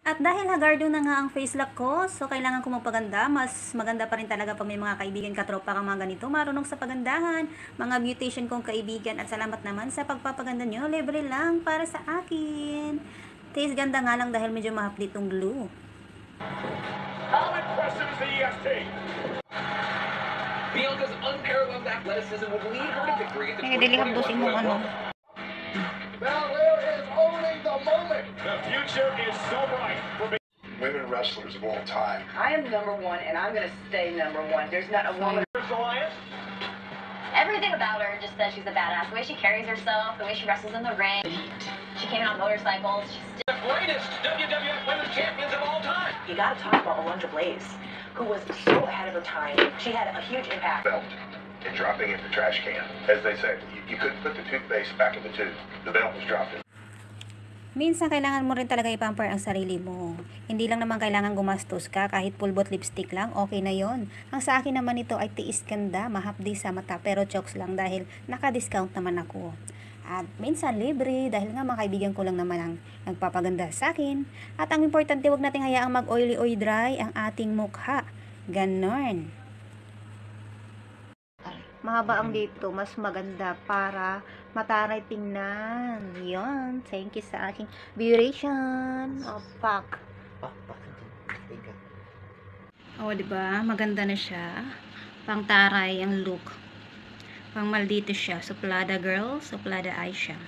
At dahil hagardo na nga ang face lock ko, so kailangan ko magpaganda. Mas maganda pa rin talaga pag may mga kaibigan katropa kang mga ganito. Marunong sa pagandahan, mga beautician kong kaibigan. At salamat naman sa pagpapaganda nyo. Libre lang para sa akin. Taste ganda nga lang dahil medyo mahapdi itong glue. How impressive is the EST? Bianca's unparalleled athleticism would lead her to victory at the Dilihab 2021 mo, ano. Belair is owning the moment. The future is so bright for Women wrestlers of all time. I am number one, and I'm going to stay number one. There's not a woman. Alliance. Everything about her just says she's a badass. The way she carries herself, the way she wrestles in the ring. She came out on motorcycles. She's still The greatest WWF Women's Champions of all time. You got to talk about Alundra Blaze, who was so ahead of her time. She had a huge impact. Belt and dropping it in the trash can. As they say, you couldn't put the toothpaste back in the tube. The belt was dropped in. Minsan kailangan mo rin talaga i-pamper ang sarili mo. Hindi lang naman kailangan gumastos ka, kahit pulbot lipstick lang, okay na yon. Ang sa akin naman ito ay tiis ganda, mahapdi sa mata, pero chokes lang dahil naka-discount naman ako. At minsan libre dahil nga mga kaibigan ko lang naman ang nagpapaganda sa akin. At ang importante, wag nating hayaang mag-oily oil dry ang ating mukha. Ganon. Mahaba ang dito, mas maganda para mataray tingnan. Yun, thank you sa aking beautician. O, pak. O, diba? Maganda na siya. Pang taray ang look. Pang maldito siya. Suplada girl, suplada eye siya.